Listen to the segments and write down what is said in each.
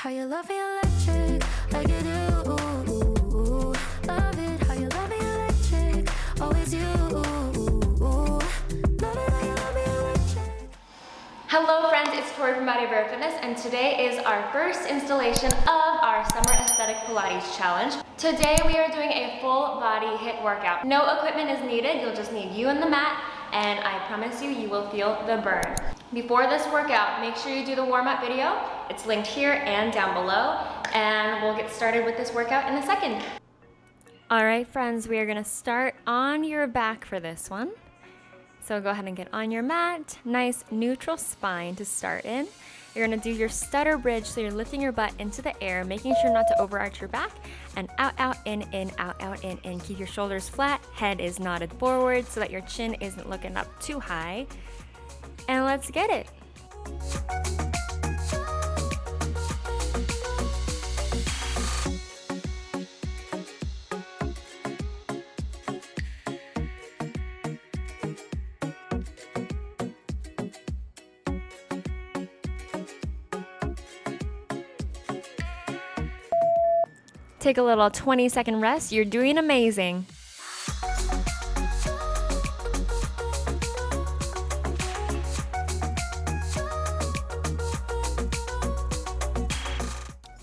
how you love me electric, like you do. Love it, how you love me electric, always you. Love it, how you love me electric. Hello friends, it's Tory from Body Bear Fitness, and today is our first installation of our Summer Aesthetic Pilates Challenge. Today we are doing a full body HIIT workout. No equipment is needed, you'll just need you and the mat, and I promise you, you will feel the burn. Before this workout, make sure you do the warm-up video. It's linked here and down below, and we'll get started with this workout in a second. All right, friends, we are gonna start on your back for this one. So go ahead and get on your mat, nice neutral spine to start in. You're gonna do your stutter bridge, so you're lifting your butt into the air, making sure not to overarch your back, and out, in, out, in. Keep your shoulders flat, head is nodded forward so that your chin isn't looking up too high. And let's get it. Take a little 20-second rest. You're doing amazing.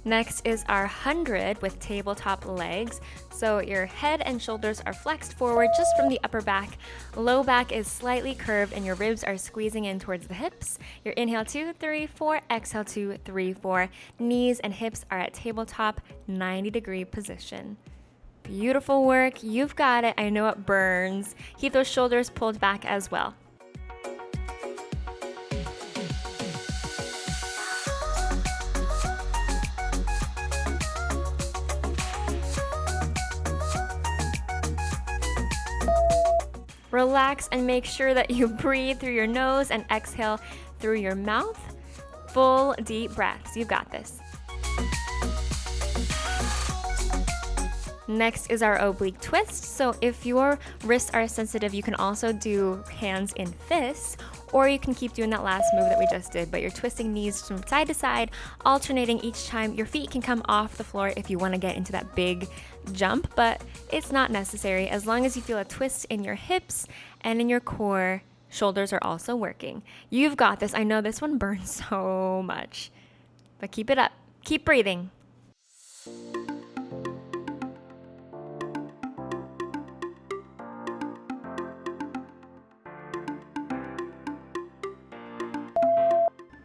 Next is our 100 with tabletop legs. So your head and shoulders are flexed forward just from the upper back. Low back is slightly curved and your ribs are squeezing in towards the hips. Your inhale 2, 3, 4, exhale 2, 3, 4. Knees and hips are at tabletop 90-degree position. Beautiful work. You've got it. I know it burns. Keep those shoulders pulled back as well. Relax and make sure that you breathe through your nose and exhale through your mouth. Full deep breaths. You've got this. Next is our oblique twist. So if your wrists are sensitive, you can also do hands in fists, or you can keep doing that last move that we just did, but you're twisting knees from side to side, alternating each time. Your feet can come off the floor if you want to get into that big jump, but it's not necessary. As long as you feel a twist in your hips and in your core, shoulders are also working. You've got this. I know this one burns so much, but keep it up. Keep breathing.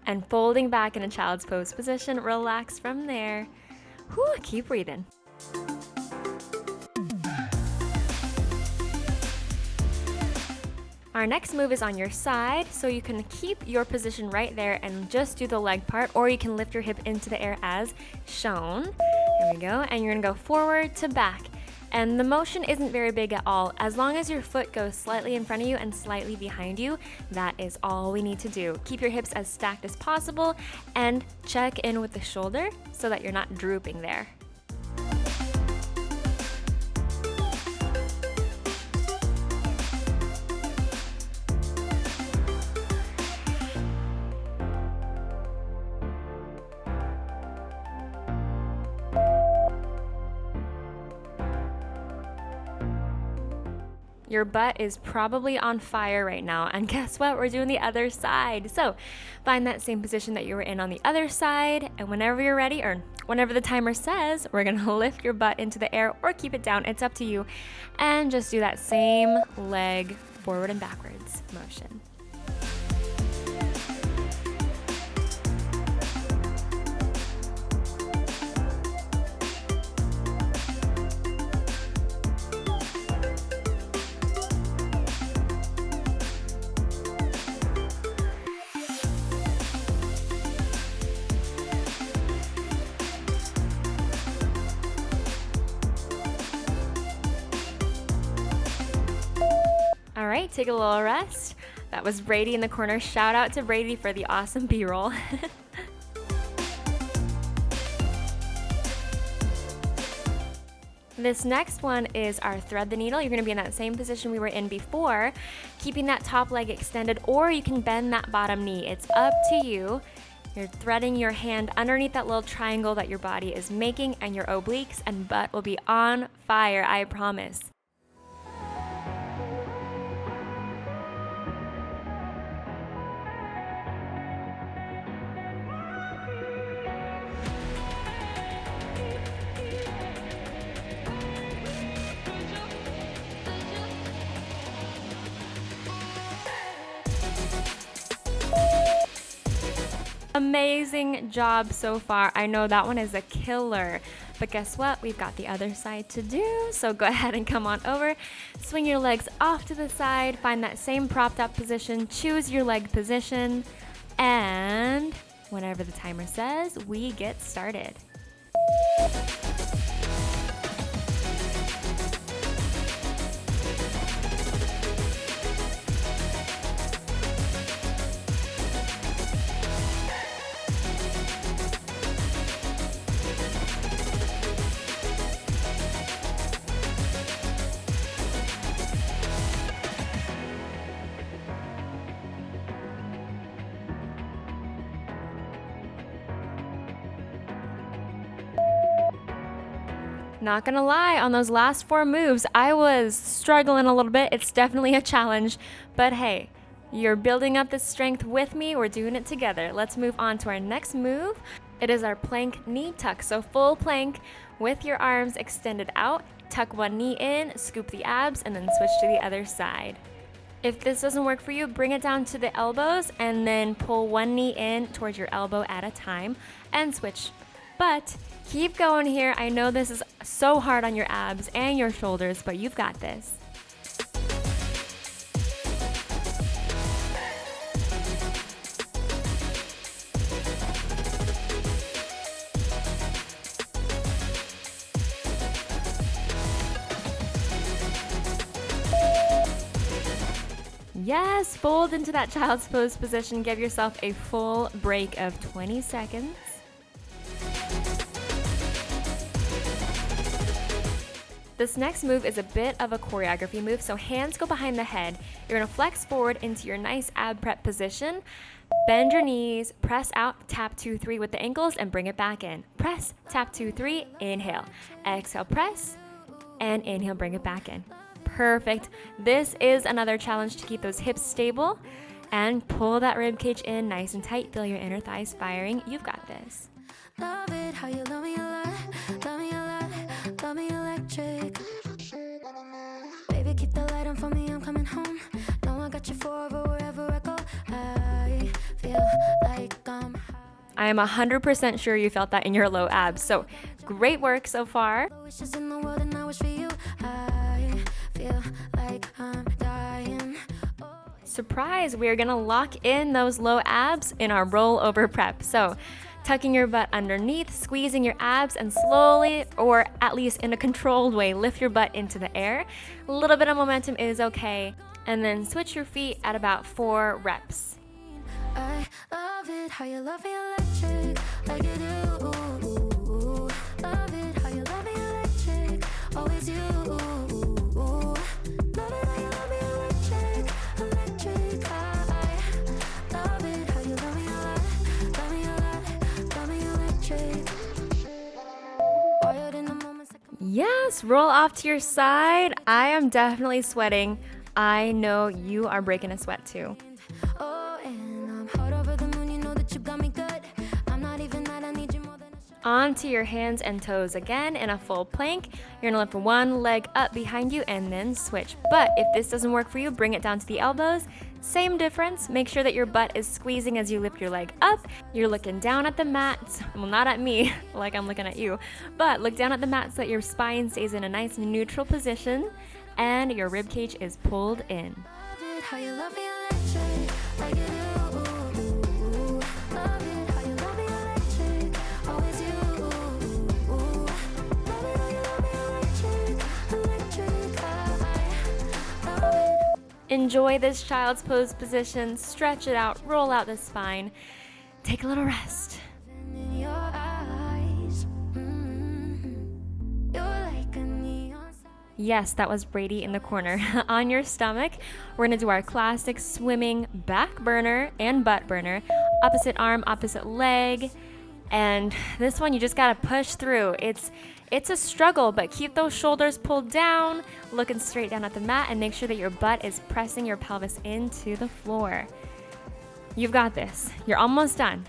And folding back in a child's pose position, relax from there. Whew, keep breathing. Our next move is on your side, so you can keep your position right there and just do the leg part, or you can lift your hip into the air as shown. Here we go, and you're gonna go forward to back. And the motion isn't very big at all. As long as your foot goes slightly in front of you and slightly behind you, that is all we need to do. Keep your hips as stacked as possible and check in with the shoulder so that you're not drooping there. Your butt is probably on fire right now, and guess what? We're doing the other side. So find that same position that you were in on the other side, and whenever you're ready, or whenever the timer says, we're gonna lift your butt into the air or keep it down. It's up to you. And just do that same leg forward and backwards motion. All right, take a little rest. That was Brady in the corner. Shout out to Brady for the awesome B-roll. This next one is our thread the needle. You're gonna be in that same position we were in before, keeping that top leg extended, or you can bend that bottom knee. It's up to you. You're threading your hand underneath that little triangle that your body is making, and your obliques and butt will be on fire, I promise. Amazing job so far. I know that one is a killer, but guess what? We've got the other side to do. So go ahead and come on over. Swing your legs off to the side. Find that same propped up position. Choose your leg position. And whenever the timer says, we get started. Not gonna lie, on those last 4 moves, I was struggling a little bit. It's definitely a challenge, but hey, you're building up this strength with me. We're doing it together. Let's move on to our next move. It is our plank knee tuck. So full plank with your arms extended out. Tuck one knee in, scoop the abs, and then switch to the other side. If this doesn't work for you, bring it down to the elbows and then pull one knee in towards your elbow at a time and switch. But keep going here. I know this is so hard on your abs and your shoulders, but you've got this. Yes, fold into that child's pose position. Give yourself a full break of 20 seconds. This next move is a bit of a choreography move, so hands go behind the head. You're gonna flex forward into your nice ab prep position. Bend your knees, press out, tap 2, 3 with the ankles and bring it back in. Press, tap 2, 3, inhale. Exhale, press, and inhale, bring it back in. Perfect. This is another challenge to keep those hips stable and pull that rib cage in nice and tight. Feel your inner thighs firing. You've got this. Love it how you love me a lot, love me a lot, love me electric. Baby, keep the light on for me, I'm coming home. Know I got you forever wherever I go. I feel like I'm high. I am 100% sure you felt that in your low abs. So great work so far. Wishes in the world and I wish for you. I feel like I'm dying. Surprise, we're gonna lock in those low abs in our rollover prep. So tucking your butt underneath, squeezing your abs, and slowly, or at least in a controlled way, lift your butt into the air. A little bit of momentum is okay. And then switch your feet at about 4 reps. I love it how you love me electric, like you do. Love it how you love me electric, always you. Love it how you love me electric, electric. I love it how you love me a lot, love me a lot, love me electric. Wired in the moments like I'm Yes, roll off to your side. I am definitely sweating. I know you are breaking a sweat too. oh, and I'm hot over the moon. You know that you got me good. I'm not even mad. I need you more than a shot. Onto your hands and toes again in a full plank. You're gonna lift one leg up behind you and then switch. But if this doesn't work for you, bring it down to the elbows. Same difference. Make sure that your butt is squeezing as you lift your leg up. You're looking down at the mat. Well, not at me, like I'm looking at you, but look down at the mat so that your spine stays in a nice neutral position and your rib cage is pulled in. Love it how you love me electric, like you do. Love it how you love me electric, always you. Love it how you love me electric, electric. I love it. Enjoy this child's pose position. Stretch it out, roll out the spine. Take a little rest. In your eyes, you're like a neon sign. Yes, that was Brady in the corner. On your stomach, we're gonna do our classic swimming back burner and butt burner. Opposite arm, opposite leg. And this one, you just gotta push through. It's a struggle, but keep those shoulders pulled down, looking straight down at the mat, and make sure that your butt is pressing your pelvis into the floor. You've got this. You're almost done.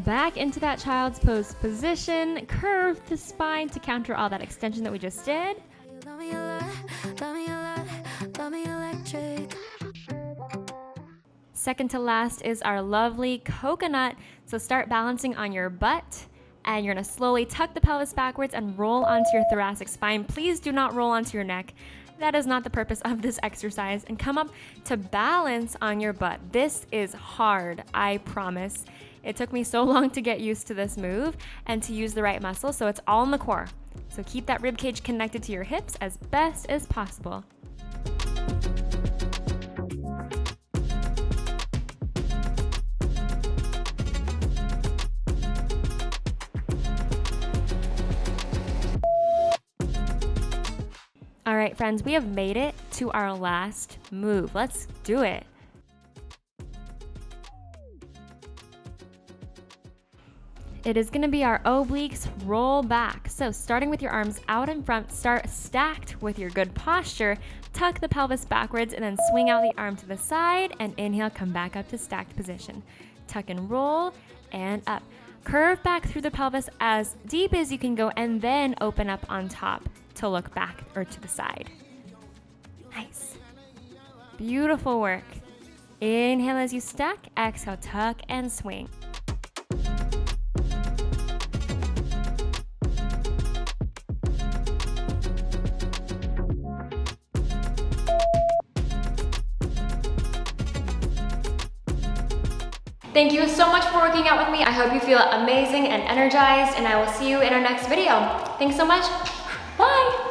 Back into that child's pose position. Curve the spine to counter all that extension that we just did. Second to last is our lovely coconut. So start balancing on your butt, and you're gonna slowly tuck the pelvis backwards and roll onto your thoracic spine. Please do not roll onto your neck. That is not the purpose of this exercise. And come up to balance on your butt. This is hard, I promise. It took me so long to get used to this move and to use the right muscle, so it's all in the core. So keep that rib cage connected to your hips as best as possible. All right, friends, we have made it to our last move. Let's do it. It is gonna be our obliques roll back. So starting with your arms out in front, start stacked with your good posture, tuck the pelvis backwards, and then swing out the arm to the side, and inhale, come back up to stacked position. Tuck and roll, and up. Curve back through the pelvis as deep as you can go, and then open up on top to look back or to the side. Nice. Beautiful work. Inhale as you stack, exhale, tuck and swing. Thank you so much for working out with me. I hope you feel amazing and energized, and I will see you in our next video. Thanks so much. Bye.